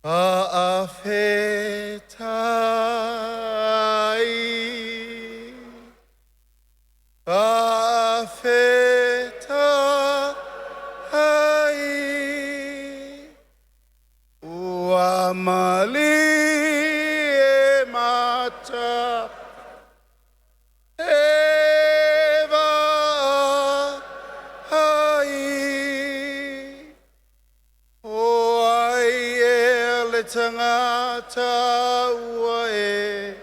Aafetai, aafetai, uamali mata, eva hai, o ai le tangata uae.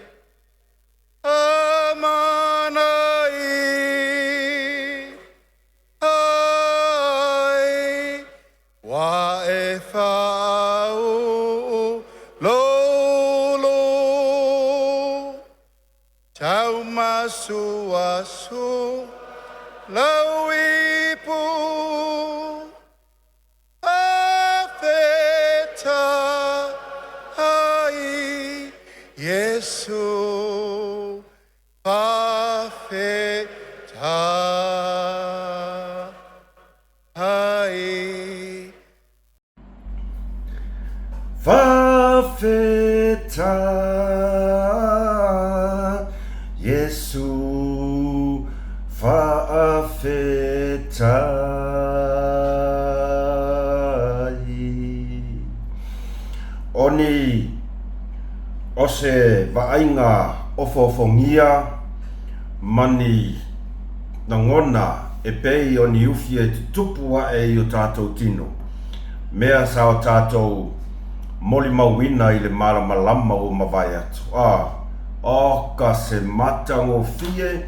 Asu lauipu afeta ai Yesu afeta ai Fafeta Yesu Fa'afetai Oni Ose Va'ainga Ofofongia Mani Nangona E pei oni ufi e tupua e o tātou tino Mea sa o tātou Moli mawina I le malama o mawai atu O ka se matango fie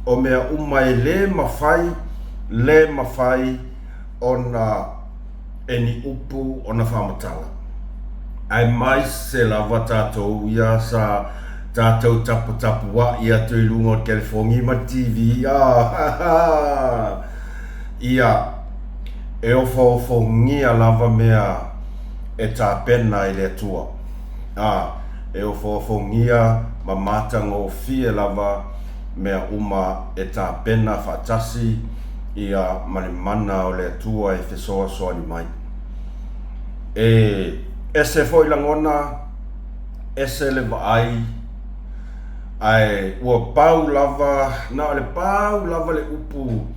o mea umai le mawhai ona eni upu ona whamatala. Ai mai se lava tātou ia sa tātou tapu wa ia tui lunga o California ma TV. Ia e ofo ngia lava mea e tā pena I le tua. E ofo ngia ma matango fie lava mea uma e tā pena whaatasi ia mana o le tua e whesoa soani mai. E se foi langona, e se le vaai, ai ua pau lava, na le pau lava le upu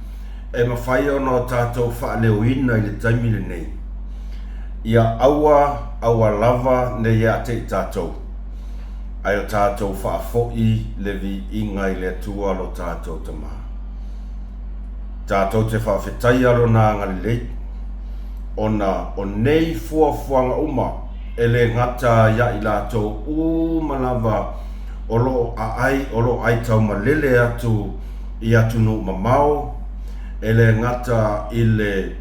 e mawhai ona o tātou whaaleuina I le taimi le nei. Ia aua lava ne ia te tātou. Ai o tātou whaafoi le vi inga I le tua lo tātou tama. Tātou te whaafetai alo nā ngari lei. Ona o nei fuafuanga uma e le ngata ia I lātou malava o lo ai tau malele atu I atu no mamao. E le ngata I le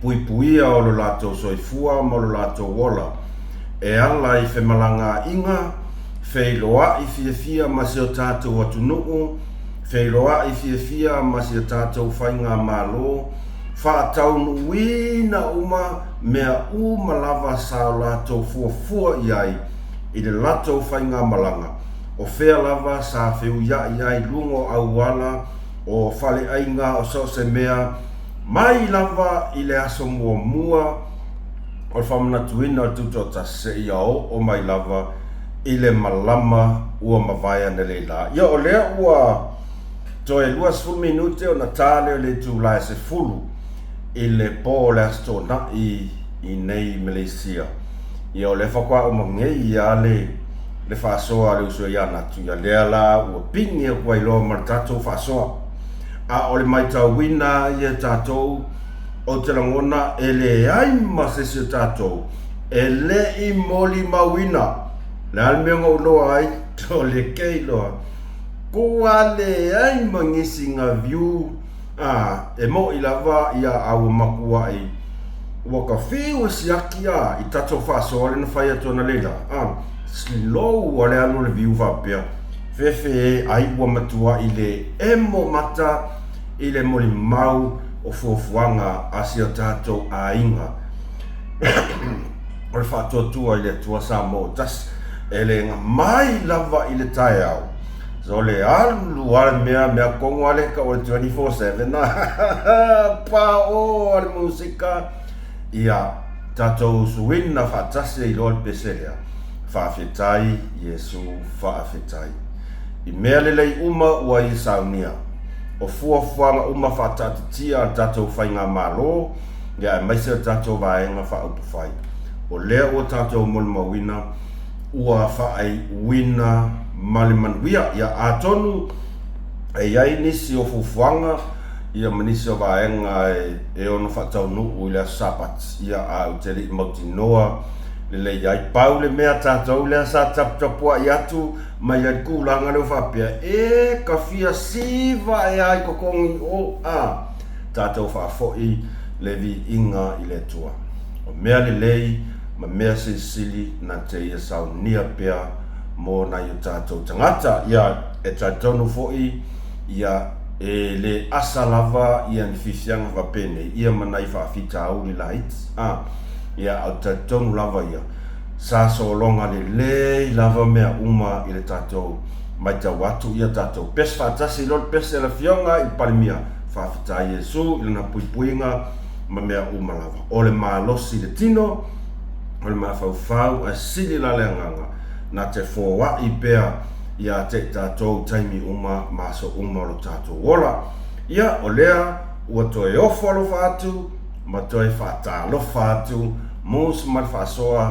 puipuia o lo lātou soifua ma lo lātou wola. E ala I whemalanga inga Feiloa I fia masi o tātou atu nuu, feiloa I fia masi o tātou whainga malo, whaatau nuina uma mea malava sa o lātou fuafua iai I le lātou whainga malanga. O whea lava sa whiu iai lungo au wala o whale ainga o so se mea, mai lava I le aso mua o le whamanatuina o tuto ta se ia o mai lava I le malama ua mawaya na leila. Ia o lea ua toe 20 minute o na tale o le tūlai se fulu I le po le astona I nei Malaysia. Ia o le whakwa o mangei ia le whasoa le usua ia natu. Ia lea la ua pingi o kwa ilo maratatou whasoa. A o le mai tau wina ia tātou o te langona e le aima sesi o tātou. E le I moli mawina. Le almeonga uloa ai, to le kei loa. Kua le ai mangisi ngā viu, e mo I lava ia au makua ai. Ua ka whiu siaki I tato whasoa le na whai atona leila. Slow a le alo le viu whapea. Fefe ai ua matua I le emo mata I le moli mau o fuafuanga asi o tato a inga. O le whatotua I le tua sa mo tas. Ele nga mai lava I le tae au. So le alu ale mea kongo ale ka o le 24/7 na pa o ale musika ia tātou suina whaatase I loa peselea, whaafetai, Iesu whaafetai. I mea lelei uma ua I saunia, o fuafuanga uma whaatatitia tātou whainga malo, ia e maise tātou vaenga whaupufai. O lea o tātou molmawina, ua whaai wina malimanuia, ia atonu, e iai nisi o fufuanga, ia manisi o vaenga e ono whatau nuu I lea sapat, ia au teri mauti noa, le iai pau le mea tātou lea sa taputapua I atu, mai ai kūlanga leo whapea, e ka fia siva e ai kokongi o a, tātou whafoi le vi inga I le tua. O mea le lei, ma mea sili na te ia sau nia pea mo na i tātou tangata, ia e tātou foi, ia e le asa lava ia ni fisianga whapene, ia manai whaafita au li lait, ia au tātou lava ia, sa so longa le lava mea uma I le tātou mai tau watu ia tātou pes whaatasi lor pes e la fionga I palimia whaafita Iesu I lana puipuinga ma mea uma lava, o le malosi le tino, o le mawhauwhau a sili la leanganga na te fōwa I pea ia te tātou taimi uma maso uma lo tātou wola. Ia o lea ua toe ofo alo whātu, ma toe whātalo whātu, mūs mal whāsoa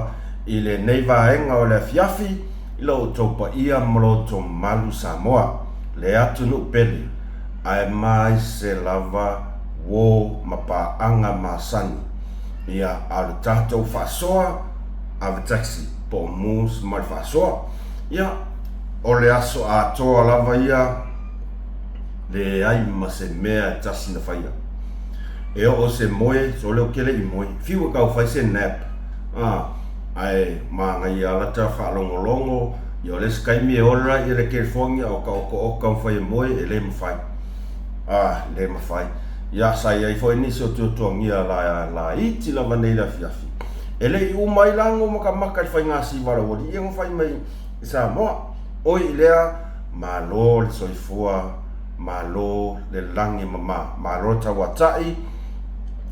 I le nei vaenga o le fiafi, I lo topa ia molo to malu Samoa. Le atu nu pele, ai mai se lava wo mapaanga masani. Ia alu tātou whasoa ave taxi po mūs mal whasoa. Ia o le aso a toa lava ia le ai ma se mea tasi na whaia. E o se moe, so leo kele I moe. Fiwa kau whai se nap. Ai ma ngai alata whaalongolongo. I o le skaimi e ora I le California o ka oka whai moe e le mawhai. Le mawhai. Ia sai ai fo ni so tuangia la iti la vanei la fiafi. E le I umai lango maka whai ngasi wala wali. Ia ngawhai mai sa moa. Oi lea malo le soifua, malo le langi mama, malo tawatai,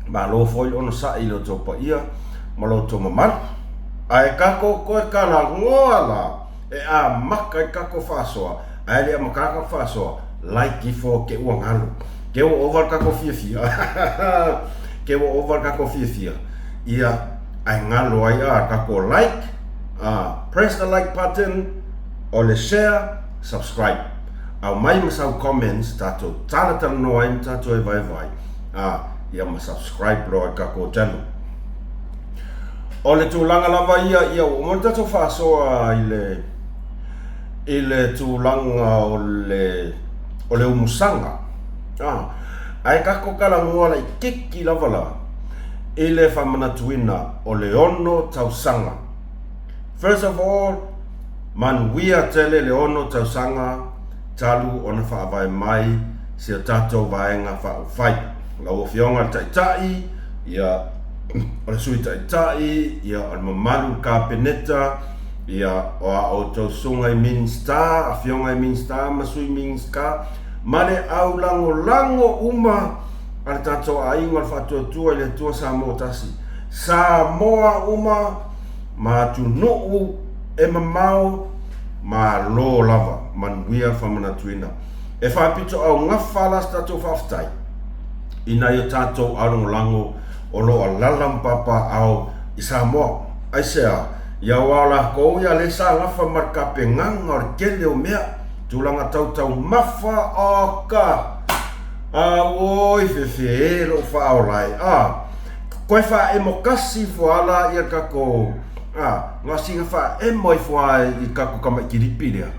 malo foi ono sai lo topa ia, malo to mamal. Ai kako koe kala ngoala, e a maka kako fasoa, ai lea makaka fasoa, like ifo ke uangalu. Ke o over kako fia. Ke o over kako fia. Ia ai ngalo ai a kako like, press the like button, o le share, subscribe. Au mai masau comments tato tala no ai tato e vai. Ia ma subscribe lo ka ko channel. O le tūlanga lava ia o mo tato whasoa I le tūlanga o le umusanga. Ai kako kala ngoala I kiki lava la. I le whamanatuina o le ono tausanga. First of all, manuia tele le ono tausanga talu ona whaavai mai se tātou vaenga whaufai. La o fionga taitai, ia o le sui taitai, ia o le mamalu ka peneta, ia o a o tausunga I Minsta, a fionga I Minsta, masui Minska, mane au lango uma, ale tātou a inga le whatuatua I le tua Samoa tasi. Samoa uma, ma tu nuu e mamau ma lo lava manuia whamanatuina. E whapito au ngawhalas tātou whaftai. Ina I tātou arongolango o loa lalampapa au I Samoa. Ai sea, ia wala kou ia le sa ngafa markape nganga o kele o mea. Tūlanga tautau mafa o ka. Oi fefe lo whaolai. Koe wha e mokasi fuala ia kako. Ngā singa wha e moi fua I kako kama kiripi lea.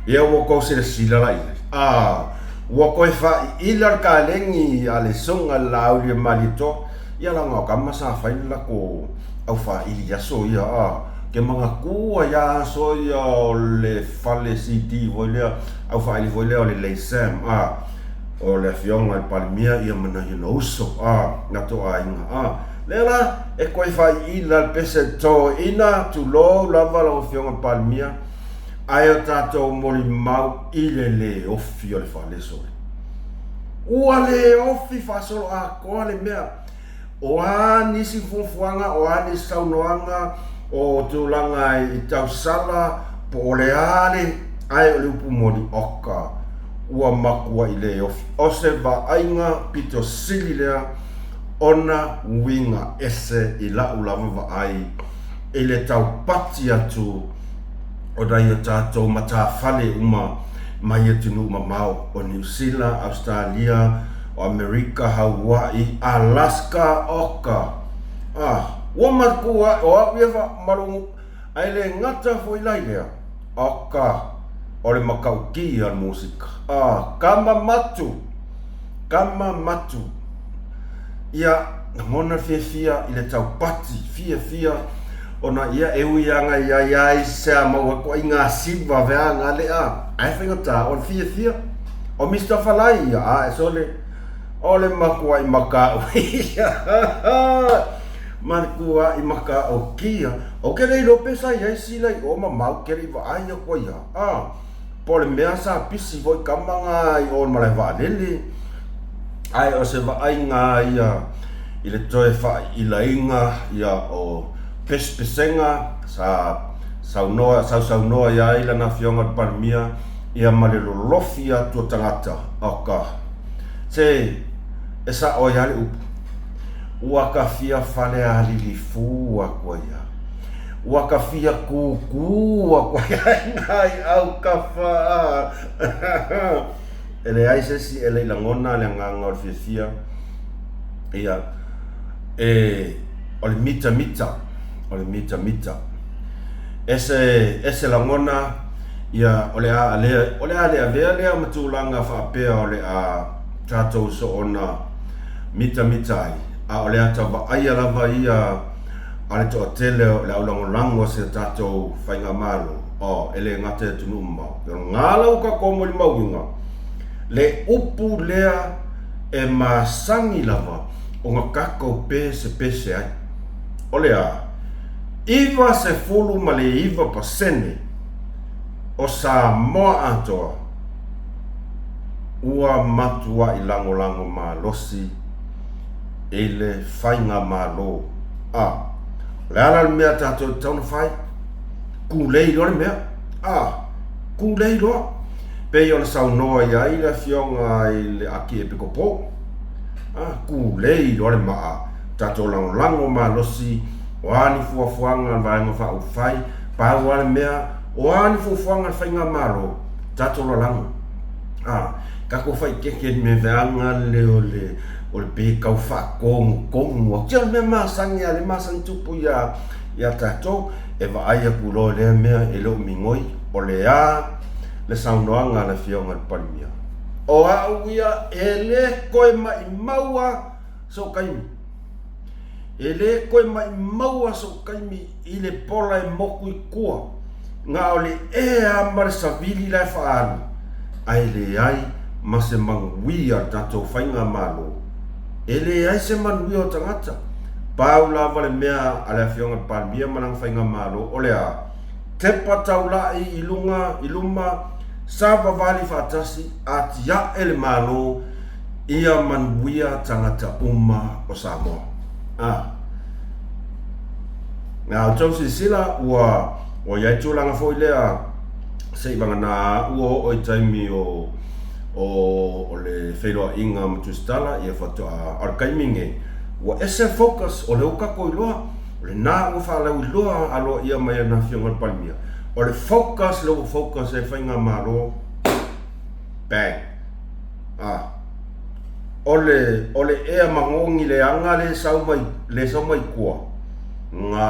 ia ua kou sila lai ua koe faaiila ka lengi a le songa lau le malito ia langa kama sa faila ko au faili aso ia ke mga kua ia so ia o le fale CD voilea au faili voilea o le leisem o le fionga i Palmia ia mana ina uso na to ainga lela e koe faaiila pese to ina tu lo lava la fionga Palmia ai o tatou moli mau i le ofi o le fale sole ua le ofi fasolo koa le mea o nisi fuafuanga o nisi saunoanga o tulanga i tausala po o le ale ai o le upu moli oka ua makua i le ofi o se vaainga pito sili lea ona winga ese i lau lava vaai i le taupati atu o dai o tātou matawhale mai e tunu mamau o New Zealand, Australia, o Amerika, Hawaii, Alaska, oka. Ua makua o awiewa marungu ai le ngata foi lai lea. Oka, o le makauki al musika. Kama matu. Ia ngona fia i le taupati, fia ona ia ewianga ia se mau ko inga siva veanga le ai fingata on fia o Mr. Falai ole makua i maka markua i maka o kia o ke le lopesa ia sila o mau ke ri va ai ko ia por mea sa pisi voi kamanga i on mala va lele ai o se va ai nga ia i le toe fa i la inga ia o pespesenga saunoa ia ila na fionga Palmia ia malelo lofia tu tangata oka se esa o ia ua ka fia fale ali li fu ko ia ua ka fia ku ko ai au ka fa ele ai se si ele la ngona le nganga fia ia o le mita ese la ngona ia ole ale vele matulanga fa pe ole tato so ona mita ole ata ba ai lava ia ale to tele le lango se tato fainga malo ele ngate tunu ma ngala ka komo li mauinga le upu lea e masangi lava o ngakako pe se ai ole iwa se fulu ma le iwa pasene o sa moa atoa ua matua i lango ma losi ele fainga malo le ala le mea tato tauna fai kulei lo le mea kulei lo pe yo le saunoa ia i le fionga i le aki e pikopo kulei lo le maa tato lango ma losi wani fuafuanga vaenga fa ufai pa wale mea wani fuafuanga fainga malo tato lango kako fai keke me veanga le o le pe kau fa kongu o tia me masangi ale masang tupu ya tato e va aia kulo le mea e lo mingoi o le le saunoanga le fionga le Palmia o auia ele koe mai maua so kaimi ele koe mai maua so kaimi i le pola e moku i kua nga o le mare savili lai whaaru ai le ai ma se manguia tato whainga malo ele ai se manguia o tangata pau lava le mea ale fionga Palmia manang whainga malo o le tepa taula i iluma sava vali fatasi ati ya ele malo ia manguia tangata o Samoa nga o si sila ua iai tūlanga fo i lea se i na ua o i taimi o le whairoa inga matustala ia whatoa arkaiminge ua ese focus o le ukako i loa o le nā ua whaalau i loa alo ia mai na fionga Palmia o le focus e whainga maro bang o le ea mangongi le anga le sau mai kua nga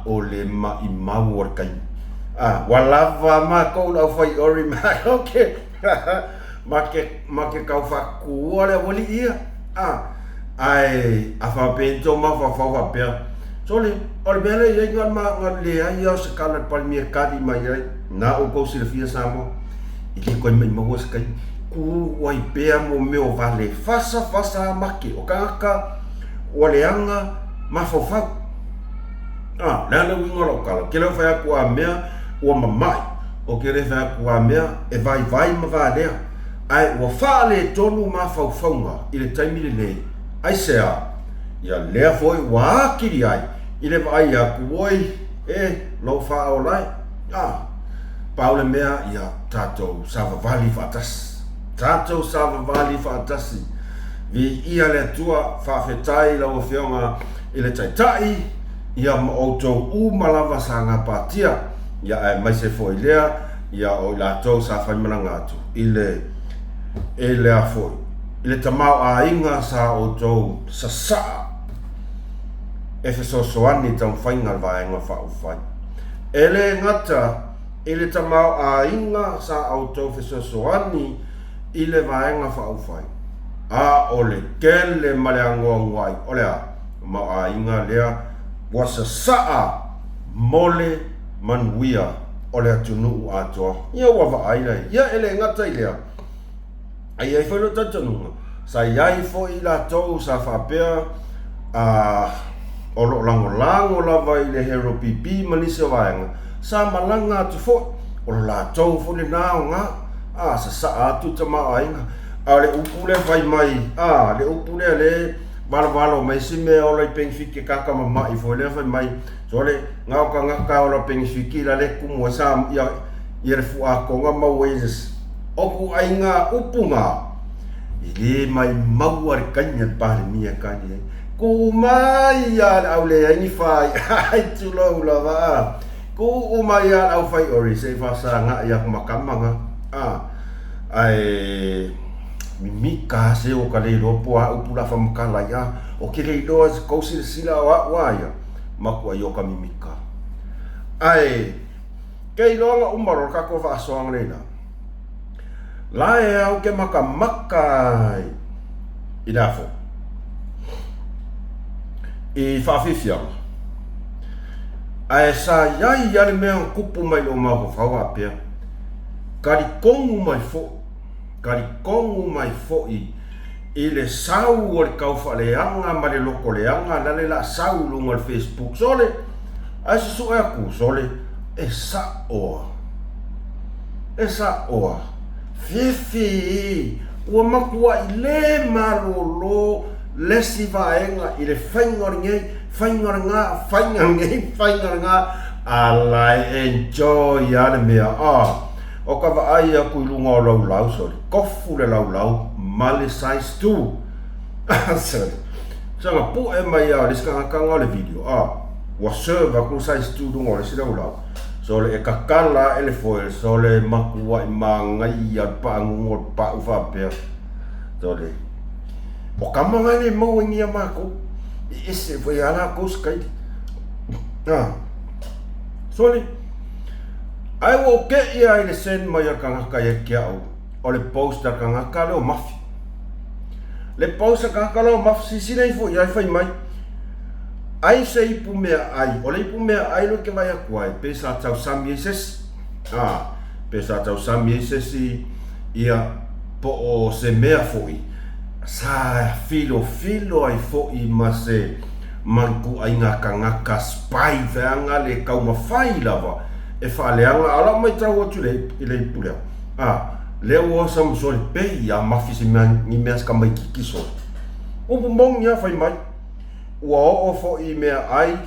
o le mai mau ar kai walava ma ko la fai ori ma okay ma ke kau fa ku ole woli ia ai afa pento ma fa pe sole ol bele ye ngal ma ngal le ia se kala palmier kadi ma ia na o ko silfia samo iki ko me mo skai ku wai pe mo meu vale fasa make o kaka oleanga ma fa la wingo kala ke lo fa ku a mea o mamai o ke re fa ku a mea e vai ma va le ai o fa le tonu ma fa ile taimi le ai sea ia le foi wa kiri ai ile vai a ku oi lo fa o lai Paula mea ia tato sava vali fatasi vi ia le tua fa fetai la o fionga ile tai ia ma auto malava sanga patia ia ai mai se foi lea ia o la to sa fa malanga atu ile a foi ile tamau a inga sa auto sa soani tam fainga vaenga fa ufai ele ngata ile tamau a inga sa auto soani ile vaenga fa ufai ole kele maleango ngwai ole ma a inga lea wasa saa mole manuia ole atunu atoa ia wava aila ia ele ngata ilea ai foi lo tatanu sa iai foi la to sa fa pea o lo lango lava ile hero pipi manise vaenga sa malanga tu fo o la to fo le naonga sa atu tama ainga ale upule vai mai le upule le valo mai sime o le pengfiki kaka mama I fo le vai mai so le ngaka o le pengfiki la le kumo sa ia fu a konga mawes o ku ainga upunga ile mai mawar kanya pare mia kanya ku mai ya au le ni fai ai tu lo lava ku mai ya au fai ori se fa sa nga ya makamanga ai mimika se o kale lopo a upula fa makala ya o kile do ko sila wa ya makua yo ka mimika ai kei longa umaro ka ko fa so angrena la e au ke makai idafo e fa fifia ai sa ya le me kupu mai lo ma fa wa pe kari kongu mai fo i le sau o le kaufa leanga ma le loko leanga la le la sau lunga le Facebook sole ai su e aku sole e sa oa fifi ua makua i le malolo lesi vaenga i le whaingaringa alai enjoy ale mea o ka vaai a kui lunga o laulau sori kofu le laulau male size 2 sorry sanga pu e mai a liska kanga le video wa serve ku size 2 lunga le sila laulau so le kakala ele foil so le makua I mangai a pangu pa ufa pe so le o kamanga le mo ngia mako ese foi ala ko skai so le ai wo ke ia ile sen mai kanga kai ke au o le poster kanga kalo mafi le poster kanga kalo mafi si nei fo ia fai mai ai sei pu me ai o le pu me ai lo ke vai a kwai pesa tau sami ses pesa tau sami ses ia po o se mea foi sa filo ai foi ma se manku ai nga kanga ka spy vanga le kau mafai lava e faleanga ala mai tau atu le pulea le o sam so le pe ya mafisi man ni mes ka mai kiso o mong ya fai mai o fo I mea ai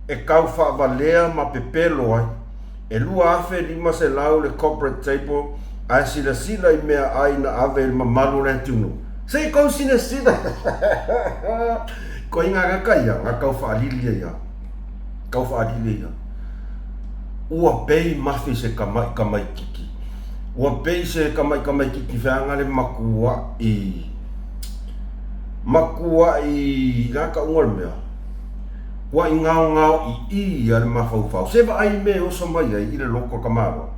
e kau fa valea ma pepelo ai e lua afe lima se lau le corporate table ai sila I mea ai na ave ma malu le tunu sei kau sila ko inga ka ya kau fa alilia ya ua pei mafi se kamai kiki ua pei se kamai kiki whaanga le makua I ngaka ungar mea Kua i ngao i ale mawhauwhau. Se wa ai me o so mai ai i le loko kamaro.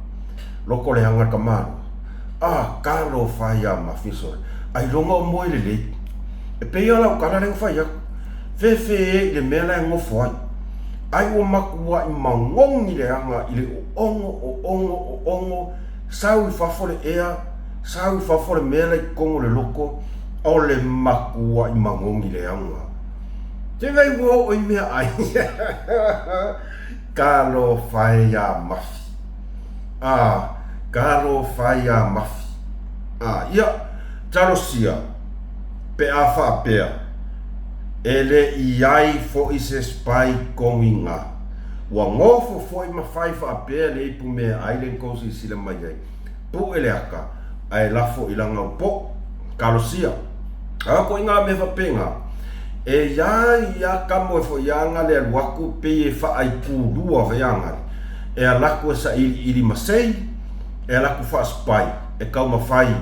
Loko le hanga kamaro. Kalo whai a mawhisore. Ai longa o moe le lei. E pei ala o kala renga whai aku. Fe le mea lai ngofo ai. Ai o makua i mangongi le hanga i le o ongo. Sau i whafore ea. Sau i whafore mea lai kongo le loko. O le makua i mangongi le hanga. Te vei wo o i mea ai. Kalo whai a mafi. Kalo whai a mafi. Ia, tarosia. Pe a whapea. Ele i ai fo i se spai kongi ngā. Wa ngofo fo i mawhai whapea le ipu mea ai len kosi sila mai ai. Po ele aka. Ai lafo i langa po. Kalosia. Ko i ngā me whapenga. E ia kamo e fo ianga le aluaku pe e wha ai pūrua whaianga. E a laku e sa iri masei. E a laku wha spai. E kau mawhai.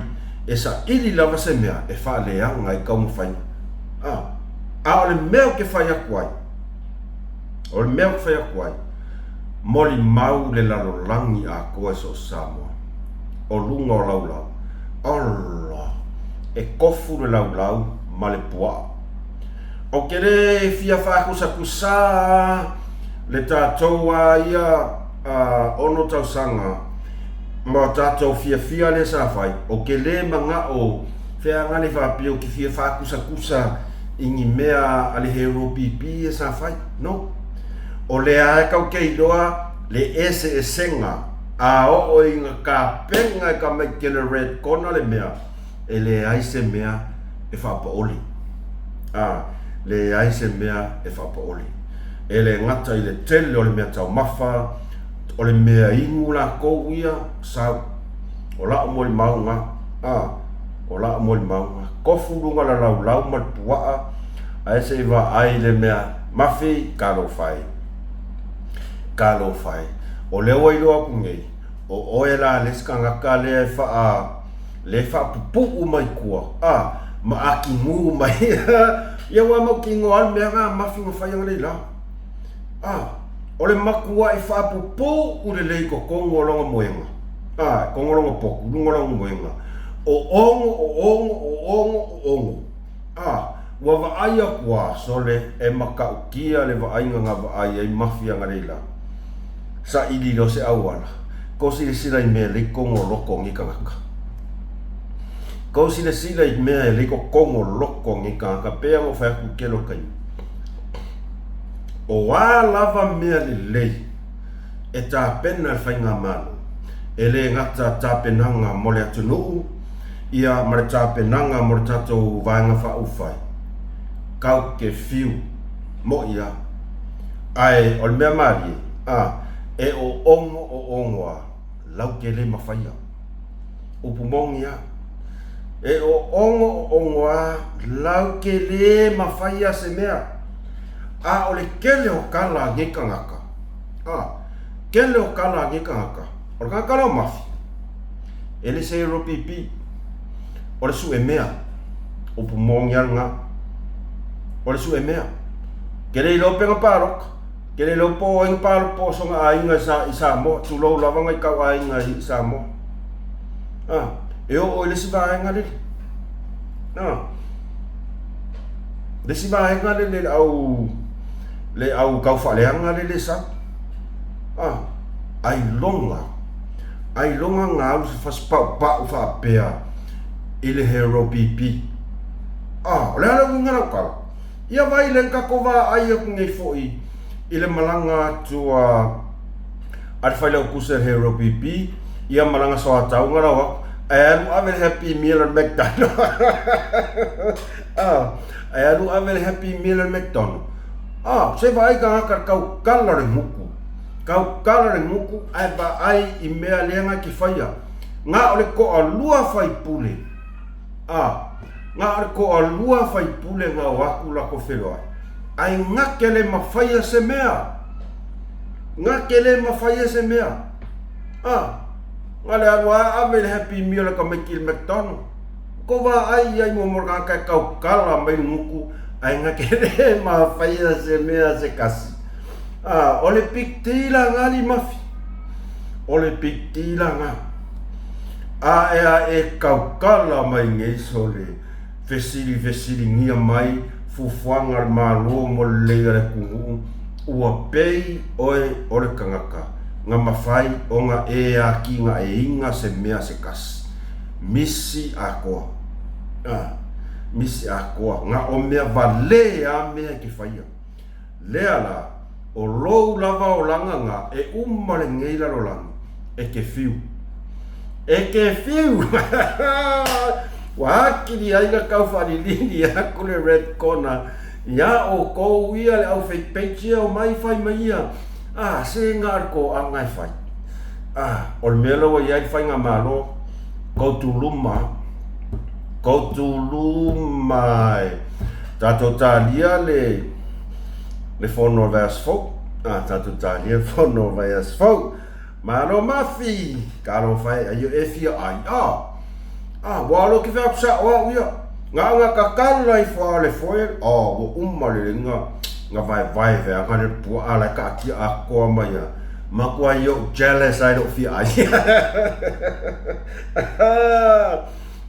E sa iri lava se mea. E wha leanga e kau mawhai. O le mea ke whai aku ai. O le mea ke whai aku ai. Moli mau le lalolangi a koe so Samoa. O lunga o laulau. Allah. E kofu le laulau ma le puaa. O kere fia whakusa kusa le tātou a ia ono tausanga ma tātou fia le sa whai. O ke le manga o whea ngani whapio ki fia whakusa kusa ingi mea ale hero pipi e sa whai. No. O le ae kau kei loa le ese e senga a o inga ka penga e ka mai kele red kona le mea e le aise mea e whapa oli. Le aise mea e whapaoli. E le ngata i le tele o le mea tau mawha, o le mea ingu la kou ia, sau. O la o moli maunga, o la o moli maunga. Kofu runga la lau ma puaa, a ese iwa ai le mea mawhi, kalo whai. Kalo whai. O leo i loa kungei, o oe la leskangaka le wha pupu umai kua. Ma aki ngu mai. Ia wa mo kingo al mea ngā mawhi ma whai anga leila. O le makua i whapupu u le lei ko kongo longa moenga. Kongo longa poku, lunga longa moenga. O ongo. Wa vaaya kua sole e maka ukia le vaainga ngā vaaya i mawhi anga leila. Sa ili lo se awana. Ko si le sila i mea le kongo loko ngika ngaka. Kau sila i mea e leiko kongo loko ngi ka pea mo whaku kelo kai. O wā lava mea le lei e tā pena e whainga manu. E le ngata tā penanga mo le atunuu ia ma le tā penanga mo le tātou vaenga whauwhai. Kau ke fiu mo ia. Ai o le mea mari e o ongoa lau ke le mawhaia. Upumongi ia. E o ongoa lau ke le mawhaia se mea. O le kele o kala ngeka ngaka. Kele o kala ngeka ngaka. O le kakala o mawhi. E le se ropipi. O le su e mea. O pumongi anga. O le su e mea. Kele i lo penga paroka. Kele lo po inga paro po songa ainga i Samoa. Tu lo lavanga i kau ainga i Samoa. E o le si vaenga le. Le si vaenga le au kau whaleanga le sa. Ai longa ngā au se whaspau pau whapea i le hero pipi. Le hana ngana kala. Ia vai le kakova ai aku ngei foi i le malanga tua ar whailau kusa hero pipi. Ia malanga soa tau ngara wak. Alu avel happy meal at McDonald's. Alu avel happy meal at McDonald's. Se vai ka kau kala re muku. Kau kala re muku ai ba ai i mea lenga ki whaia. Ngā ole ko a lua whai pule. Ngā ole ko a lua whai pule ngā waku lako wheroa. Ai ngā kele ma whaia se mea. Ngā kele ma whaia se mea. Ngale arua avel happy meal ka mai ki McDonald's. Ko wa ai mo morga ka kau kala mai muku ai nga kere ma faia se mea se kasi. O le piktila ngali mafi. O le piktila nga. Ea e kaukala mai ngei so le fesili ngia mai fufuanga le malo mo le leia le kungu. Ua pei oe o le kangaka. Nga mawhai o nga e a ki nga e inga se mea se kasi. Misi a koa. Misi a koa. Nga o mea vale a mea ki whaia. Lea la, o lou lava o langa nga e umare ngei laro langa. E ke fiu. E ke fiu! Wahakiri aina kau whanilini aku le red corner. Ia o kou ia le au fake page ia o mai whai mai ia. Se ngar ko angai whai. O le mea lawa iai whai ngā malo. Koutuluma tato talia le whono vai asfau. Tato talia whono vai asfau. Mano mafi karo whai ayo e fia ai. Walo ki whea psa oa uia. Nga kakala i wha le foil. Wo umale nga vai vea nga le pua ala ka atia a koa mai a. Makua yo jealous ai do fia ai.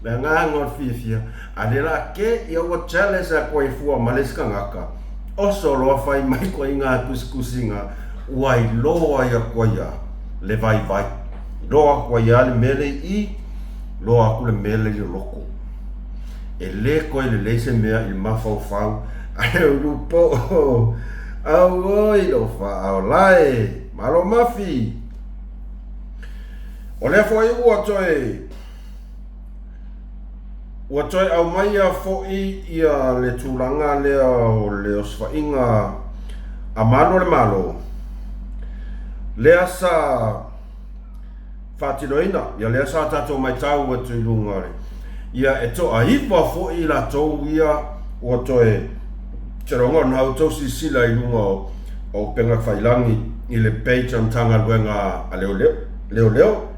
Le nga ngot fia. Adela ke yo wo jealous a koe fua maleska ngaka. Oso loa whai mai koe ngā kuskusinga. Uai loa ia koe ia. Le vai. Loa koe ia le mele i. Loa ku le mele i loko. E le koe le leise mea i mawhau. Ai lupo. Au oi lo wha lai. Malo mafi. O lea fwai ua toi. Ua toi au mai a fwoi ia le tūlanga lea o le oswhainga a malo le malo. Lea sa whātinoina. Ia lea sa tato mai tau a tui lungare. Ia e to a iwa fwoi la tau ia ua toi. Te ronga nau tau si sila i lunga o penga whailangi i le page am tanga luenga a leo.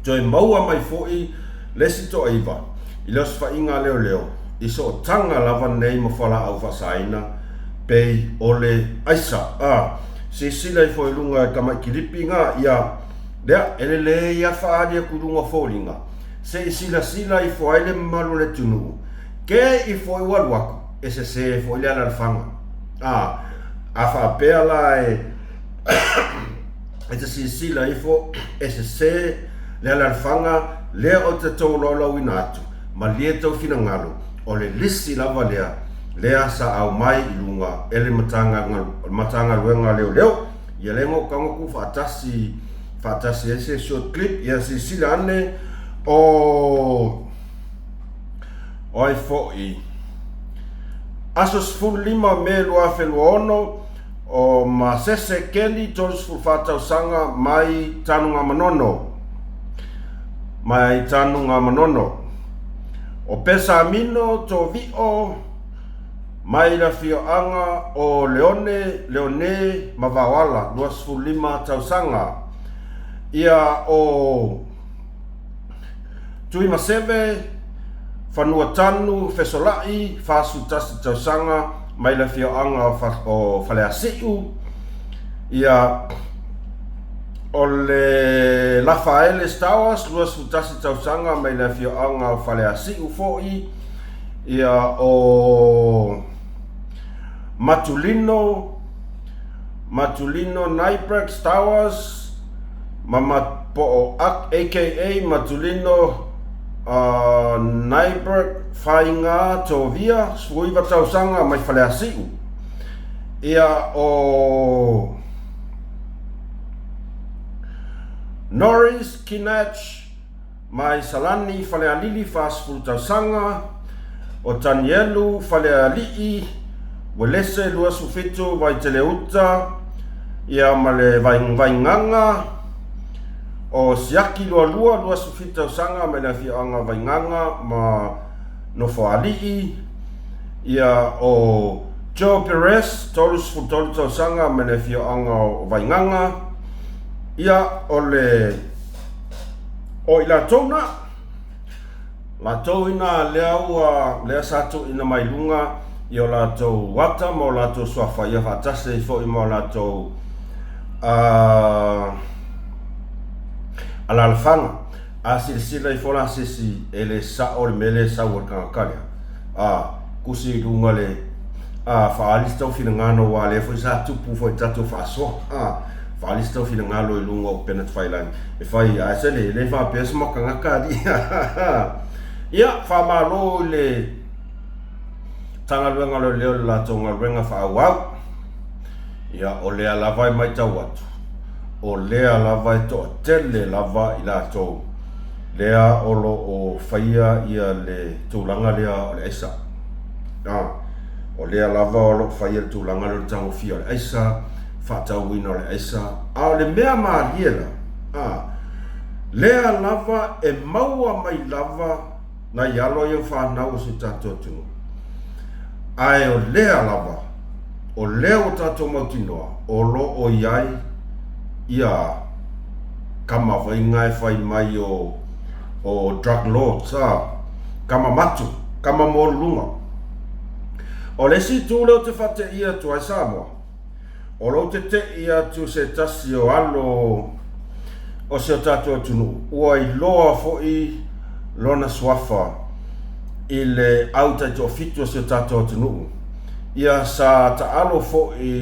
Toi maua mai fwoi lesi to a iwa. I leo sfa inga leo. I so tanga lava nei mo whala au whasaina pei ole aisa. Si sila i fwoi lunga e kamai kiripi nga ia lea ele ia whaadia kurunga fōlinga. Se sila i fwoi le malu le tunu. Ke i fwoi waruaku. E se fwoi lea la whanga. A whaapea la e te sila i fo e se lea la whanga lea o te tau lolau ina atu. Ma lia tau whina ngalo o le lisi lava lea sa au mai i lunga ele matanga luenga leo ia lengo kangoku whaatasi ese short clip ia si sila ane o ai fwoi asos fulu lima me lua whelua ono o ma sese keli tolos fulu whatau sanga mai tanunga manono o pesa mino to vio mai la fioanga o leone mavawala 25 tausanga ia o tui maseve fanua tanu fesolai fasu tasi tausanga mai la fioanga o faleasiu ia o le Rafael Stawas luas futasi tausanga mai la fioanga faleasiu foi ia o Matulino Naibrek Stawas mama po aka Matulino Naibrek fainga tovia suiva tausanga mai faleasiu ia o Norris Kinach mai salani falealili fasfulu tausanga o Tanielu falealii welese lua sufitu vai teleuta ia male vainganga o siaki lua sufitu tausanga mai la fianga vainganga ma no foalii ia o Joe Perez tolus futolu tausanga mai la fianga vainganga ia o ila tona la toina lea satu ina mai lunga i o lātou wata mo lātou soafa ia whaatase i fo i mo lātou alalafanga a silasila i fola sisi e le sao le mele sau o kangakalia kusi lunga le whaalista o whina ngano wa le fo i sa tupu fo i tatu whaasoa whaalista o whina ngano i lunga o penat whailan e whai a se le whaapesa mo kangakali ia whamalo le tangaluenga lo leo la tonga renga whaawau ia o lea lavai mai tau atu o lea lavai to tele lava i la tau lea olo o whaia ia le tūlanga lea o le eisa o lea lava olo whaia le tūlanga lea o le tango fia o le eisa whaatau wina o le eisa o le mea maa liela lea lava e maua mai lava na ialo ia whanau se tato tunu ai o lea lava o lea o tato mautinoa o lo o iai ia kama whaingai whai mai o drug lords kama matu kama molunga o lesi tūleo te whate ia tu ai Samoa o lo te ia tu se tasi o alo o se o tato tunu ua i loa fo'i lona swafa i le auta i to fitu o se o tato tunu ia sa ta alo fo'i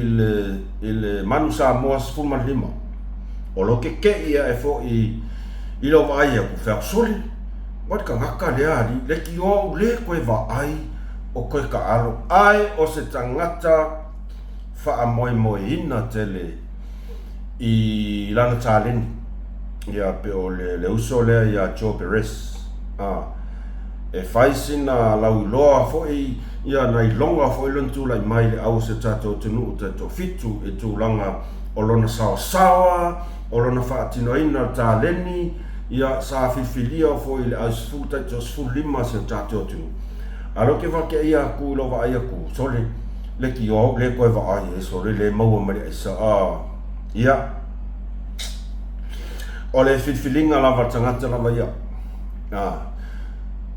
i le manu Samoa sfuma lima o lo ke ia e fo'i i lo vai ku fa soli wat ka ngaka le ali le ki o le ko va ai o ko ka alo ai o se tangata fa moi ina tele i lana talen ia pe o le uso le ia Joe Perez e fai sina lau loa foi ia nai longa foi lon tu lai mai le au se tato tunu tato fitu e tu langa o lona sawa o lona whaatinoina taleni ia sa fifilia foi le asfuta jos fulima se tato tunu alo ke va ke ia ku lo va ia ku sole le ki o le ko va ai sole le mau mai sa ia o le fifilinga la va tangata la va ia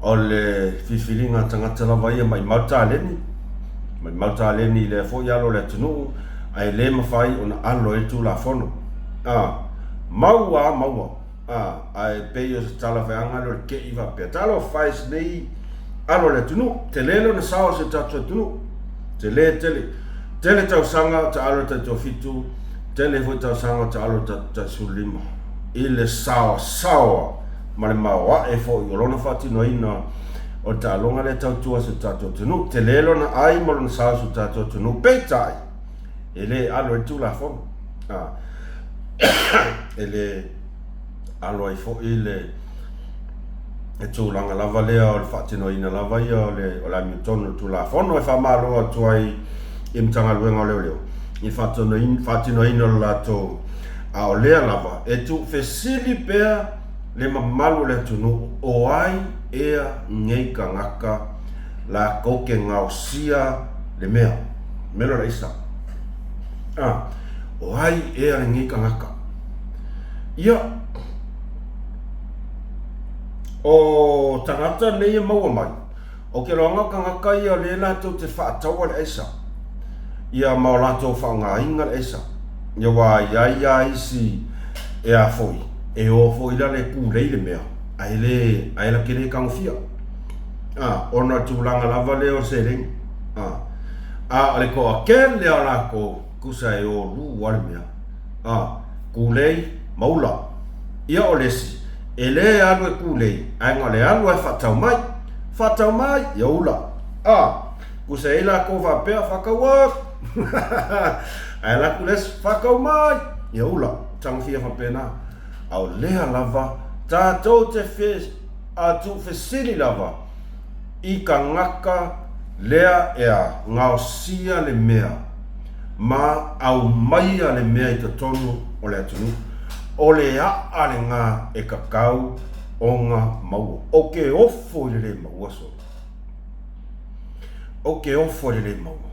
o le fifilinga tangata la va ia mai mauta leni le fo ia lo le tunu ai le mafai ona alo e tu la fono maua ai pe yo tala veanga lo ke iva pe talo fais nei alo le tunu te lelo na sao se tatu tunu tele tau sanga ta alo ta to fitu tele vo tau sanga ta alo ta sulima ile sao male mawa e fo yo lona fati no ina o ta longa le tau tua se tatu tunu te lelo na ai mo na sao se tatu tunu pe tai ele alo tu la fo ele alo ai fo ile e tu langa lava lea o le whaatino ina lava ia o la mitonu tu la fono e whamaro atu ai imtanga luenga o leo i whaatino ina o lato a o lea lava e tu fesili pea le mamalu le tunu o ai ea ngei ka ngaka la koke ngau sia le mea melo la isa o ai ea ngei ka ngaka ia o tangata nei maua mai o ke ronga ka ngaka ia le lato te whaataua le esa ia mau lato whaungainga le esa ia wa ia isi e a foi e o foi la le kulei le mea ai la kere kangfia ona tūlanga lava le o se ring ale ko a ken le ala ko kusa e o lu wale mea kulei maula ia o lesi ele alu e kulei ai ngale alu e whatau mai ia ula kusa e la ko va pea whakawa ai la kules whakau mai ia ula tangfia whapena au lea lava tātou te atu fesili lava i ka ngaka lea ea ngao sia le mea ma au maia le mea i te tonu o le atunu o le a le ngā e kakau o ngā maua o ke ofo i le maua so o ke ofo i le maua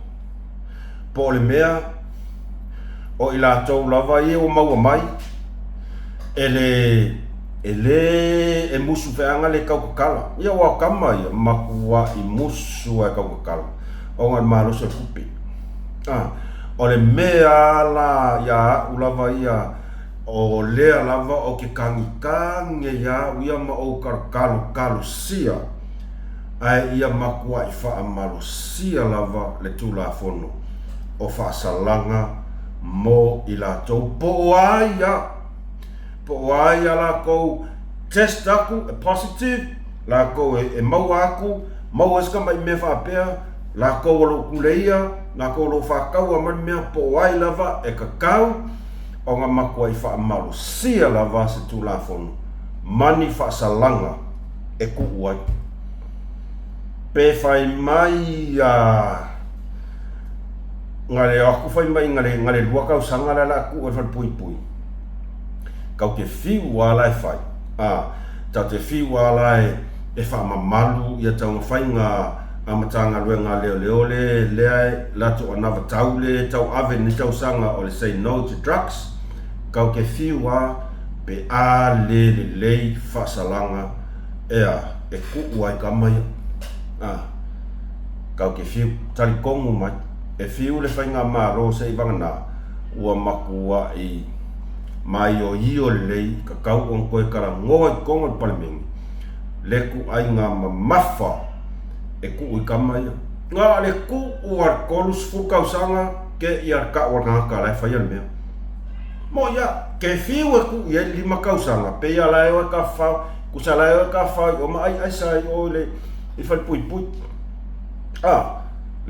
po le mea o i la tau lava i o maua mai ele e musu feanga le kaukakala ia wa kama ia makua i musu e kaukakala o ngal malo se kupi o le mea la ya ulava ia o lea lava o ke kangi ya ia ma o kalu sia ai ia makua i wha amalo sia lava le tula fono o wha salanga mo i la tau po aia la kou test aku positive la kou e mau aku mau eska mai me wha pea la kou lo kuleia la kou lo wha kau a mani mea po ai lava e kakau o ngā makua i wha amalo sia lava se tula fono mani wha salanga e ku uai pe fai mai ngale aku fai mai ngale lua kau sanga la aku e pui kau ke fiu wala e fai tau te fiu wala e wha mamalu ia tau ngawhai ngā amatanga lue ngā leo lea lato anawa tau le tau ave ni tau sanga o le say no to drugs kau ke fiu wa pe a le wha salanga ea e ku uai kamai kau ke fiu tali kongu mai e fiu le whainga maro se i wangana ua makua i mai o io lei ka kau on koe kara ngoa i kongo i palimengi le ku ai ngā mamafa e ku i kamai ngā le ku ua kolus fukau sanga ke i ar ka ua ngaka lai whaian mea mo ia ke fiu e ku i lima kau sanga pe ia lai o ka whau kusa lai o ka whau o ma ai sai o le i whai pui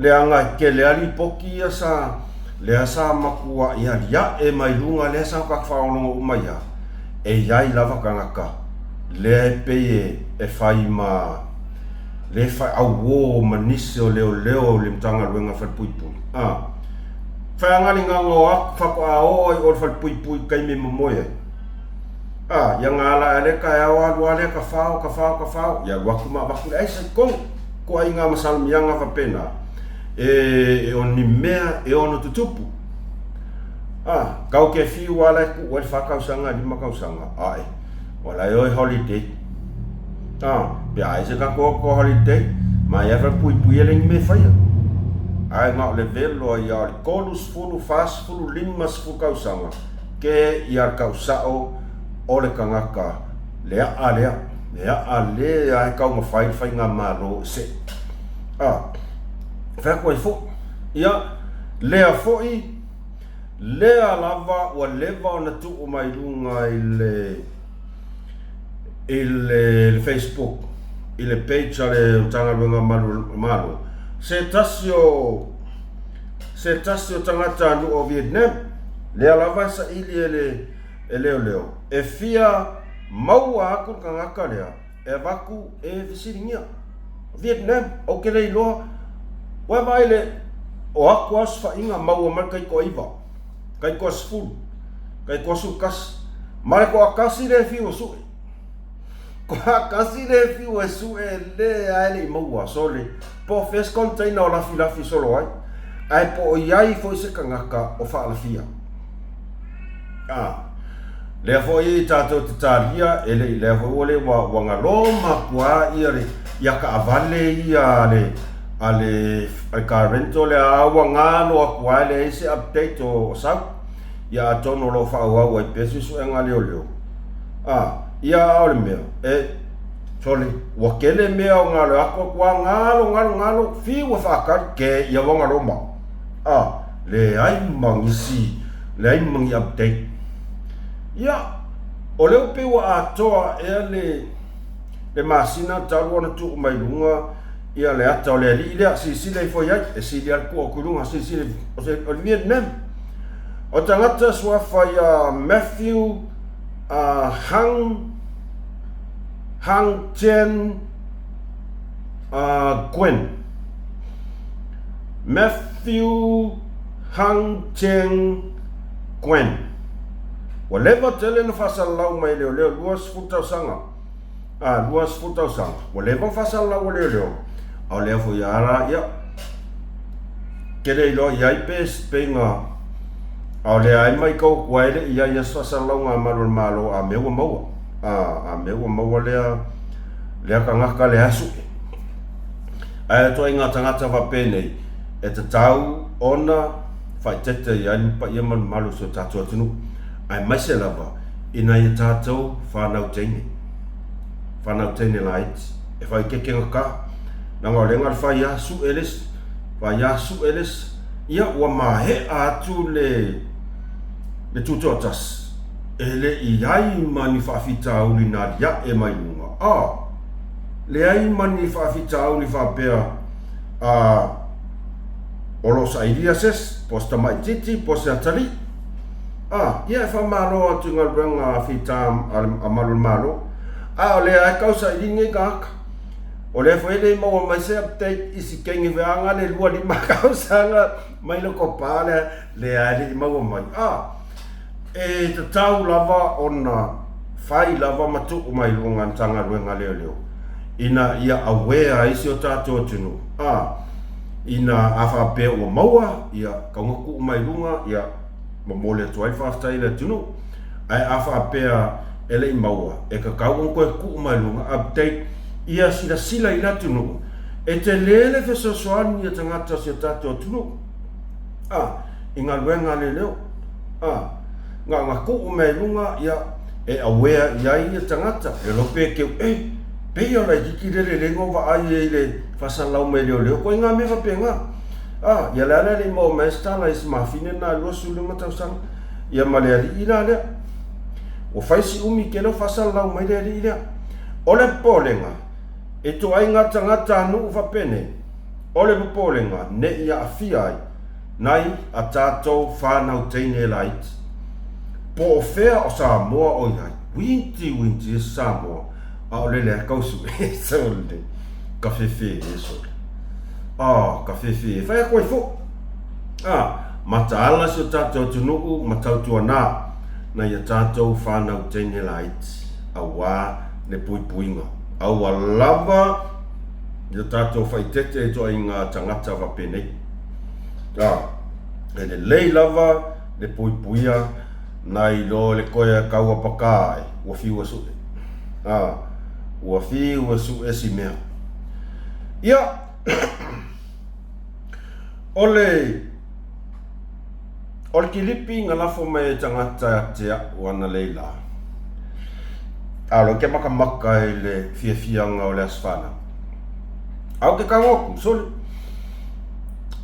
le anga ke le ali poki ia sa le asa makua ia lia e mai lunga le asa ka whaolongo umaya e iai lava kangaka le pe e whai ma le whai au manise o leo le mtanga luenga whai pui whai angari ngā ngoa whako a oi o whai pui kai me mamoe ia ngā la ele ka e awa lua le ka whao ia waku le aisa kong ko ai ngā masalmianga whapena e o ni mea e ono tutupu kau ke fiu wala ku wale whakausanga lima kausanga wala e oi holiday pe ai se ka ko holiday ma ia pui e lengi me whaia ai ngā le velo ia le kolus fulu fast fulu limas fu kausanga ke ia kausao o le kangaka lea ai kau ma whai ngā maro se Whakoi fo, ia, lea foi, lea lava ua leva o na tu o mai runga i le Facebook, i le page a le tanga runga malu. Se tasio tangata anu o Vietnam, lea lava sa ili e leo. E fia maua aku kangaka lea, e waku e visiringia. Vietnam, o ke lei loa, Wa mai le o aku as fa inga mau mai kai ko iwa. Kai ko sful. Kai ko sukas. Mare ko akasi le fiu su. Ko akasi le fiu su le ai mau sole. Po fes container la filafi solo ai. Ai po iai foi se kangaka o fa la fia. Le fo i tato tataria ele le fo le wa ngaloma kwa ire ya ka avale ia ale ka rento le awa ngalo akua le ese update o sa ya tono lo fa wa peso su nga leo ia ole me sole wa kele me ngalo akua ngalo fi wa fa ka ke ya wa ngaloma le ai mangisi le ai mangi update ia ole pe wa atoa le masina talu na tu mai lunga ia le ata le ile si le foi ai e si le ko kulunga si o Vietnam o tangata swa fai Matthew Hang Chen Gwen Matthew Hang Chen Gwen whatever tele no fasal lau mai leo luas futa sanga whatever fasal lau leo au lea fo iara ia kere ilo iai penga au lea ai mai kau kuaile ia sasalau ngā malo a meua maua lea ka ngaka lea asu ai toa i ngā tangata whapenei e te tau ona whaitete i aini pa ia man malu so tātou atunu. Ai mai se lava, ina i tātou whanau teine. Whanau teine la iti. E whai kekenga ka, nanga o lenga whai asu eles, ia ua mahe atu le tutotas. Ele i ai mani whawhita uli nā ria e mai lunga. Le ai mani whawhita uli whapea olo sa iria ses, posta mai titi, posta atari. Ia e whamaro atu ngā ruenga whita a malu malo. O le ai kausa i ringe kaka. O le whaile maua mai se update isi kengi veanga le lua lima kausanga mai loko pāle le ai li maua mai. E te tau lava ona whai lava matu o mai lunga tanga ruenga leo leo. Ina ia awea isi o tātou tunu. Ina awha pēr o maua, ia kaungaku o mai lunga, ia mamole tuai whaftai le tunu. Ai awha pēr ele i maua, e ka kaunga koe ku o mai lunga, update, ia sila i la tunu. E te lele whesosoani ia tangata si o tātou tunu. I ngā ruenga le leo. Ngā ku o mai lunga, ia e awea iai ia tangata. E lope keu, pei o lai kiki lele lengo wa ai e le whasalau mai leo leo. Koe ngā mewa pe ngā. Ia lea le mo maestala isi mawhine nā luasu lima tausanga. Ia maleari i la lea. O whaisi umi keno whasalau mai leari i lea. O le pōlenga, e tu ai ngā tangata anu uwa pene. O le pōlenga, ne ia a whiai. Nai a tātou whanau teine la iti. Po o whea o Samoa o iai. Winti e Samoa. O le lea kausu e saole. Ka whewhe e sole. Ka whewhe e whai a koe fo. Mata ala si o tātou tunuku, matautua nā. Na ia tātou whanau teine la iti. A wā le puipuinga. A wā lava ia tātou whaitete e toa i ngā tangata wapenei. E le lei lava le puipuia na i lo le koea kaua pakai. Ua whiua su e. Ua whiua su e si mea. Ia, ole kilipi ngā lafo mai tangata te wana leila. Alo ke maka e le fiafianga o le asfana. Au ke kangoku, soli.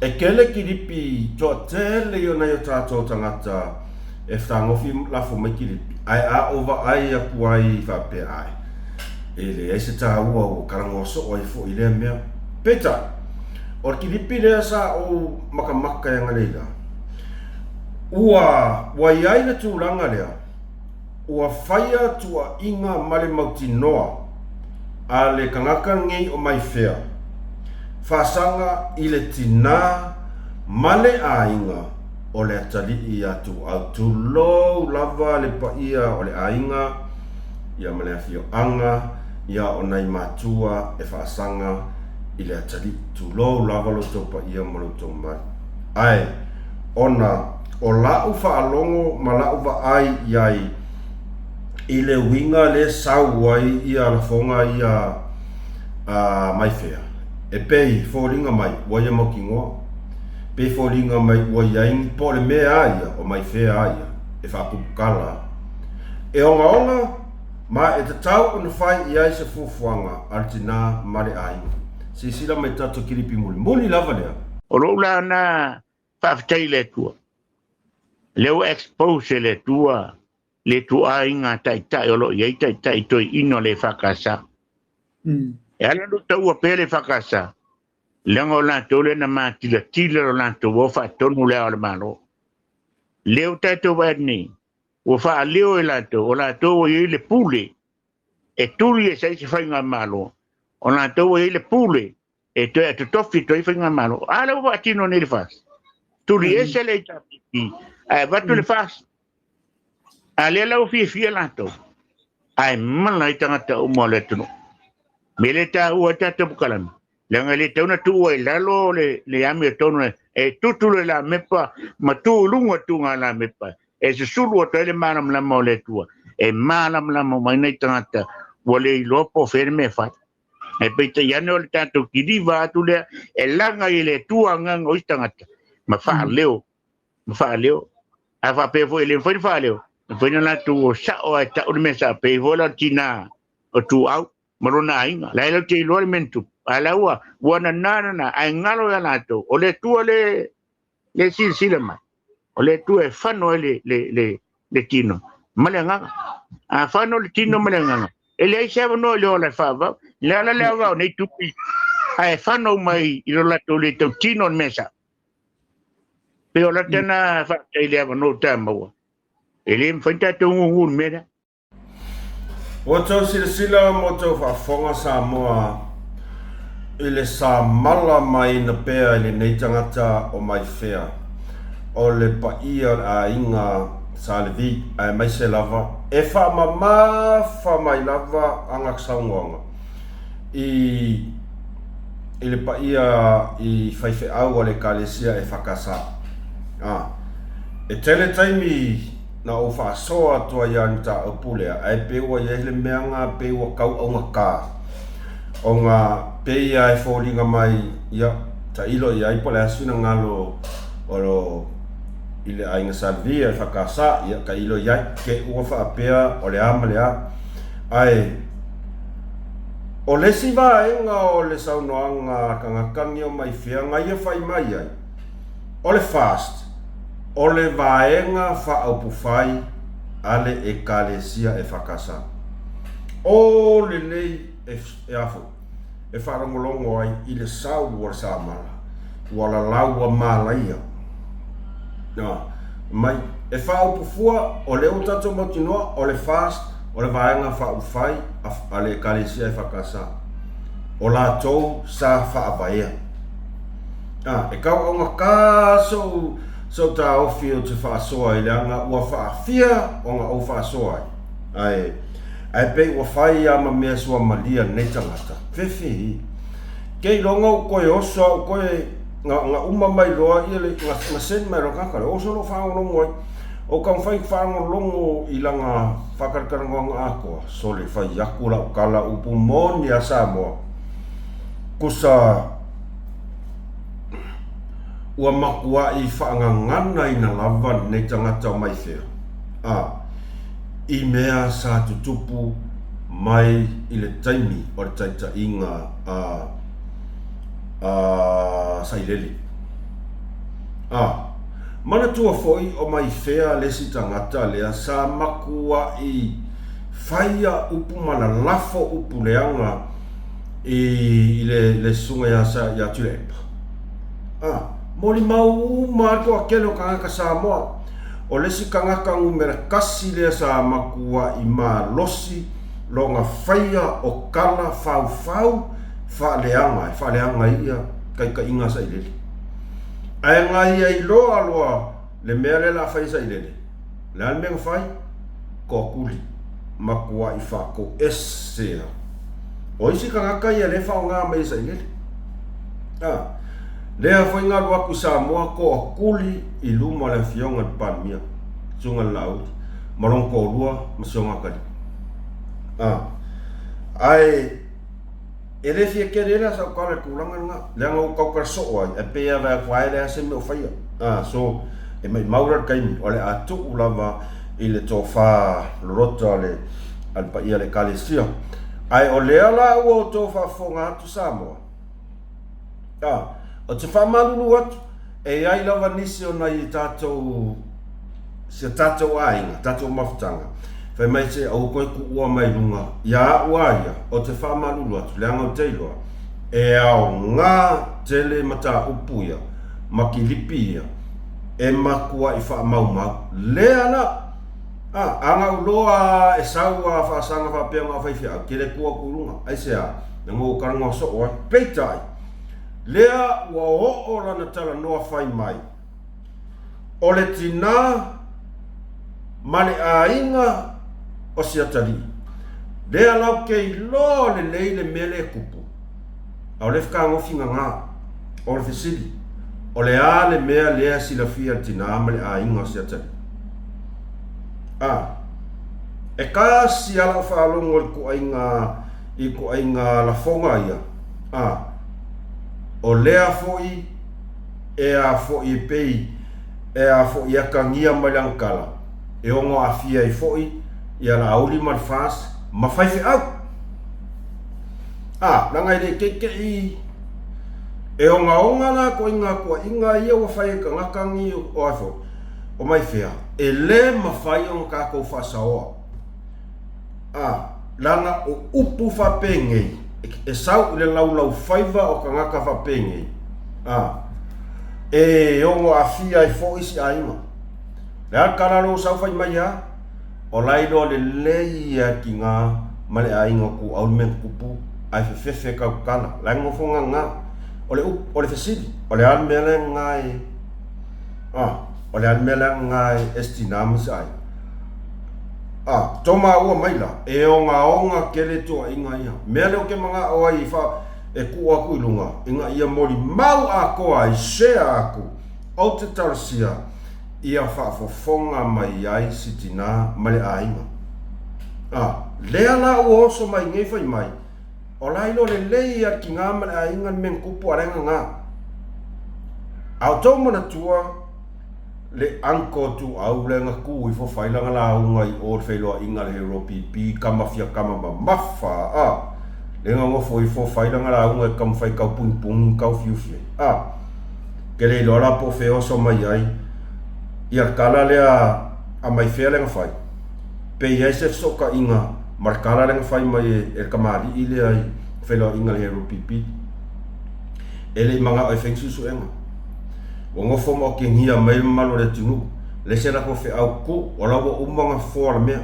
E kele kilipi toa tele i o nei o tātou tangata e whangofi lafo mai kilipi. Ai a ova ai a kuai whape ai. E le eise tā ua o karangoso o i fo i lea mea. Peta, o kilipi lea sa o maka e ngaleila. Ua iai le tūranga lea. Ua whaia tua inga male mauti noa. A le kangaka ngei o mai whea. Whasanga i le tina male a inga o le atali i atu au tu lou lava le paia o le a inga. Ia male a fio anga. Ia o nei matua e whasanga i le atali tu lou lava lo tau paia malu tau mai. Ai, ona o lau whaalongo ma lau wa ai iai i le winga le sau ai i a la fonga i a mai whea. E pei fōringa mai, waia moki ngoa. Pei fōringa mai waia ingi po le mea aia o mai whea aia. E whakupukala. E onga, ma e te tau o na whai i ai se fufuanga artina mare ainga. Si sila mai tato kiripi muli. Muli lava lea. O rola na whawhitai le tua. Leo expose le tua inga tai olo iei tai toi ino le whakasa. E ala no taua pele whakasa. Lengo lanto le na mātila tila o lanto wofa tonu lea o le malo. Leo tato wadni. Wofa leo e lanto o lanto o iei le pule. E tuli e saisi whainga malo. O lanto o iei le pule. E toi atu tofi toi whainga malo. Ala wofa atino ne le fas. Tuli e se le tapiti. Ai vatu le fas. Ale lau fia lanto. Ai mana i tangata umo le tunu. Mele ta ua tata bukalami. Langa le tauna tua i lalo le ame tonu e tutu le la mepa ma tu lunga tunga la mepa. E se sulu o le manam la mo le tua. E manam la mo mai nei tangata wale i lopo fere me fat. e pe te yana o le tatou kiriva atu lea e langa i le tuagaga o isi tagata ma fa'aleo a fa'apea fo'i le mafai fa'aleo faina latou o sa'o ae ta'u le mea sa'apei fo'i la tina o tu'au ma lona aiga lae lau te iloa le mena tupu a laua ua nanana ae galo ia latou o le tua le silasila mai o le tua e fano e le tino ma le agaga a fano le tino ma le agaga e le ai se avanoa i le ola e fa'avau le ala le avao nei tupi ae fano mai i lo latou le tau tino le mesa pe o la tena fa'atai le avanoa tamaua e le mafai tatou gugu le mea o tau silasila mo tau whaafonga Samoa i le sa mala mai na pea i le nei tangata o mai whea o le paia a inga sa le vi a mai se lava e wha mai lava anga ksaungonga i le paia i whaiwhe au o le kalesia e whakasa e tele taimi na o whaasoa tua iani ta o pulea ai peua i le meanga peua kau o ngā kā o ngā peia e whōringa mai ia ta ilo i ai pole asuna ngalo o lo i le ainga salvia e whakasa ia ka ilo i ai ke ua whaapea o le ama lea ai o le siva e ngā o le saunoanga ka ngakangi o mai whia ngai e whai mai ai o le fast o le vaenga whaupufai ale e kalesia e whakasa. O le lei e afu. E wharangolongo ai i le sau ua sa mala. Ua la laua malaia. Mai e whaupufua o le utato motinoa o le fast o le vaenga whaupufai ale e kalesia e whakasa. O la tou sa whaavaea. E kau o ngā kāsou so ta ofi o te whaasoa i leanga ua whaafia o ngā o whaasoa ai pei ua whai ama mea sua malia nei tangata whewhi kei longa u koe oso u koe ngā uma mai loa i le ngā sen mai roka kare oso no whaangolongo ai o kam whai whaangolongo i langa whakarakarangonga akoa so le whai yakura u kala upu moni a Samoa kusa ua makua i whaangangana i na lava nei tangata o mai whea. I mea sa tutupu mai i le taimi o le taita inga saileli. Mana tua foi o mai whea lesi tangata lea sa makua i whaia upu mana lafo upu leanga i le sunga ya sa ya tulepa. Moli mau mato akelo kangaka Samoa o lesi kangaka ngumera kasi lea sa makua i ma losi lo ngā whaia o kala fau whaaleanga ia kai ka inga sa ilele ai ngai ai loa le mea le la whai sa ilele le al mea whai ko kuli makua i whako esea o isi kangaka ia le whao ngā mai sa ilele lea foi ngā luaku Samoa ko kuli i luma le fionga palmia sunga lau marong ko lua masonga kali ai ele fia kerela sa kala kulanga nga lea ngau kau karso ai e pea va kwai le se me faia so e mai maura kaimi ole atu ulava i le tofa rota le al paia le kalesia ai ole ala o tofa fonga tu Samoa o te whamalulu atu, e ai lawa nisi o nei tātou, se tātou ainga, tātou mafutanga. Whai mai se au koe ku ua mai lunga, ia uaia, o te whamalulu atu, leanga o teiloa, e au ngā tele mata upuia, makilipia, e makua i whaamaumau. Lea na, anga uloa e saua whaasanga whapea ngā whaifia, kere kua kurunga, ai se a, ngō karanga so oi, peitai. Lea ua o lana tala noa whai mai. O le tina male a inga o si atari. Lea lau kei lo le leile mele kupu. Au le whika ngofinga ngā. O le fisili. O le a le mea lea sila fia tina male a inga o si atari. E ka si ala whaalongo le kua inga i ko ai ngā la fonga ia. O lea foi e a foi pei e a foi a kangia malangkala. E ongo a fia i foi ia la auli malfas ma fai fe au. Nanga i re keke i e onga na ko inga ia wa fai ka ngakangi o afo. O mai fea. E le ma fai on ka ko fasaoa. Langa o upu fa pengei. E sau le lau faiva o ka ngaka fa pengei. E ongo a fia i fo isi aima. Le karalo sau fai mai ha. O laido le leia ki ngā male ainga ku au men kupu. Ai fefe ka kala. Lai ngofonga ngā. O le fesili. O le almele ngai. O le almele ngai estinamis ai. Toma ua maila. E onga kele tua inga ia. Mele o ke mga o ai fa e ku aku ilunga. Inga ia mori mau ako ai shea aku. O te tarasia. Ia whaafofonga mai ai sitina male ainga. Lea la ua oso mai ngei fai mai. O lailo le leia ki ngā male ainga men kupu arenga ngā. Au tau mana tua le anko tu au le nga ku i fo failanga la unga i o whailoa inga le hero pipi kama fia kama ma mafa. Le nga ngofo i fo failanga la unga i kam fai kau pung kau fiu fie. Ke le lola po feo so mai ai. Ia kala le a mai fea le nga fai. Pe iai se soka inga markala le nga fai mai e kamari i le ai whailoa inga le hero pipi. E le manga ai feng susu enga. O ngofo mo ki ngia mai malo le tinu. Le se la ko fe au ku o la wo umanga fora mea.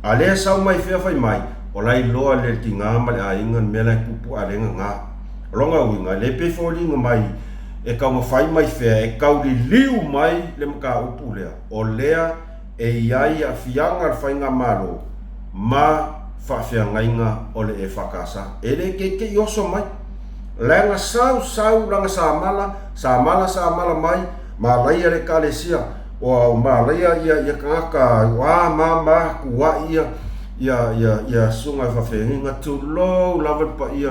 A le sau mai fea fai mai. O lai loa le ki ngā male a ingan mea lai kupu a lenga ngā. Ronga uinga le pe fōlinga mai e kau mawhai mai fea e kau li liu mai le mka upu lea. O lea e iai a fianga al whainga malo ma whawhia ngainga o le e whakasa. E le ke ioso mai. Langa sau langa sa mala mai ma laia le kalesia o ma laia ia kanga wa ma kuwa ia sunga fa fenga tu lo lava pa ia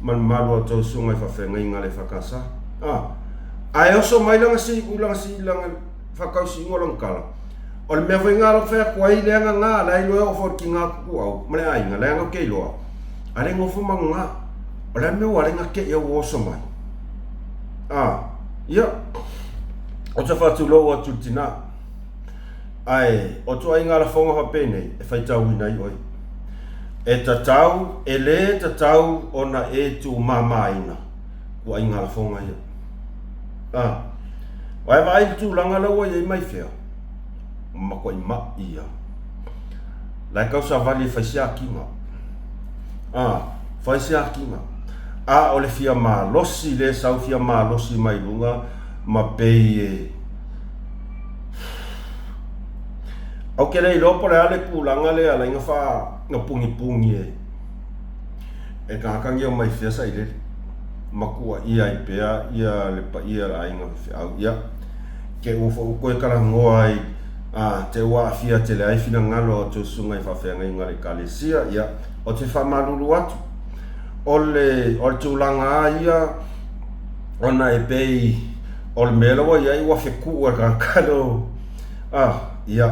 man malo to sunga fa fenga le fakasa ai oso mai langa si langa fakausi ngolong kala o le me venga lo fa kwa ile nga lai lo o for kinga ku au male ai nga langa ke lo ale ngofu manga Ora me wale ngake ia woso mai. Ia. O te whatu lo o tutina. Ai, o tu ai ngara whonga hapene e whaitau ina i oi. E tatau, e le tatau ona e tu mamaina. O ai ngara whonga ia. Wai vai tu langa laua i mai whea. Mako i ma ia. Lai kau sa vali whaisia kinga. Whaisia kinga. O le fia ma losi le sau fia ma losi mai lunga ma pei e. Au ke rei lopo le ale kulanga le ala inga wha nga pungi e. E kakangi o mai fia sa i le. Makua ia i pea, ia le pa ia la inga fia au ia. Ke ufo koe kala ngoa i te wa fia te le ai fina ngalo o te sunga i whawhenga inga le kalesia ia. O te wha malulu atu. Ole tūlanga ia ona e pei ole melawa ia i wawheku ua kakalo ia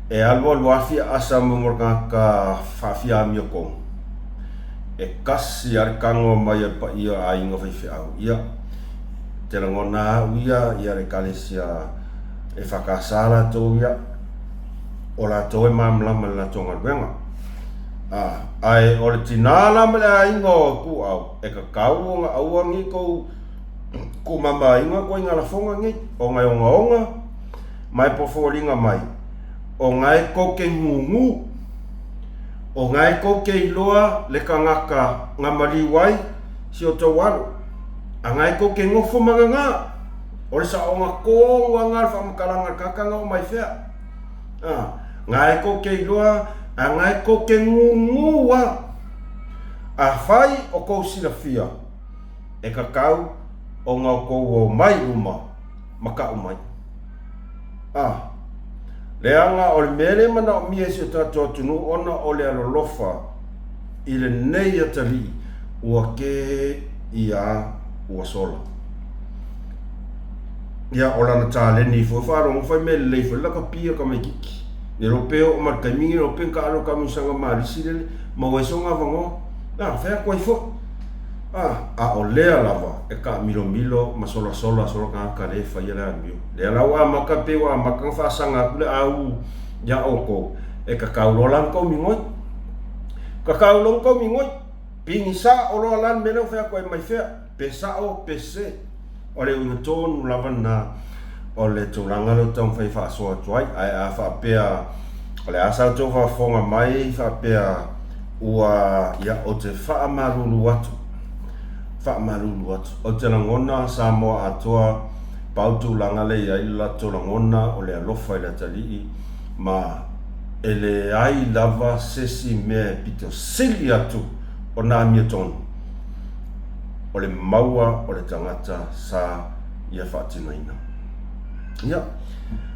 e alwa wafia asa mumorka ka whawhia miokong e kasi arikango mai e pa ia a inga whaiwhi au ia te rangona ia re kalesia e whakasara tō ia o la tō e mamlama la tōnga ruenga ai o le tinala me le ingo ku au e ka kau nga auangi ko mama inga ko inga la fonga ngi o ngai onga mai po folinga mai o ngai ko ke ngungu o ngai ko ke loa le kangaka ngamali wai si o to walu a ngai ko ke ngofo manga o le sa onga ko wanga fa mkalanga kakanga o mai fea ngai ko ke loa a ngai ko ke ngungua a fai o kou sila fia e ka kau o ngā kou o mai uma maka umai le anga o le mele mana o mie si o tato tunu ona o le alolofa i le nei atali ua ke ia ua sola. Ia o lana tāleni fo wharongo whai me lei fo laka pia ka mai kiki. E ro peo o markai mingi ro penka alo ka musanga marisi lele ma waisonga vango. Whea koe fo. A o lea lava e ka milo ma sola ka le whai ala mio. Lea lau a maka peo a maka whaasanga kule au ia oko e ka kaulolang kau mingoi. Ka kaulong kau mingoi. Pingi sa o loa lan mena whea koe mai whea. Pesa o pese. O le una tonu lava na o le tūranga lo tau whai whaasoa tuai. Ai a whaapea o le asa tau whaafonga mai whaapea ua ia o te whaamaruru atu. O te langona sa moa atoa pautu langa le ia ila to langona o le alofa i la talii ma ele ai lava sesi mea pito sili atu o nā mia tonu. O le maua o le tangata sa ia whaatinaina. Ia,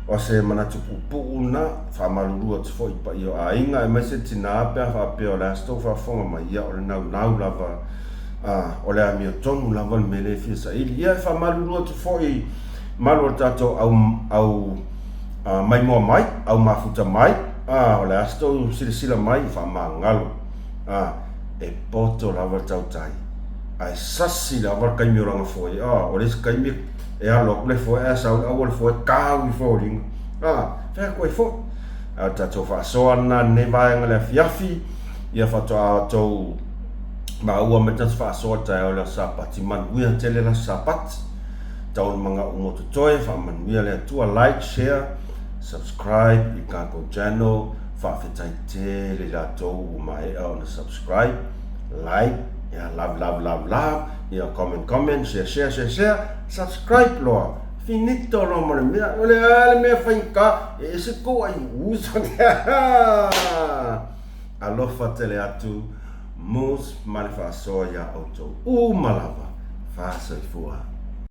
o se manatu pupu na whamaruru atu fo ipa i o a inga e mai se tina apea whaapea o le asto whaafonga mai ia o le nau lava o le amia tonu lava le mele fia sa ili. Ia e whamaruru atu fo i malu o tato au mai moa mai, au mafuta mai, o le asto silasila mai whaamangalo. E poto lava tau tai. Ai sasi la var kai mioranga foi o le kai mi e a lo le foi a sa o le foi ka wi foi fa ko fo a ta to fa so na ne vai ngale fiafi ia fa to ma ua me ta fa so ta o le sapati man wi tele la sapat ta o manga o moto toi fa man wi le tu like share subscribe i ka ko channel fa fe tai te le la to mai on subscribe like. Yeah, love. Yeah, comment, share. Subscribe loa. Finito lo mo le mea. Ole ale mea whainka. E se ko ai uso. Alofa tele atu. Mus male wha soia auto. Malava. Wha soifua.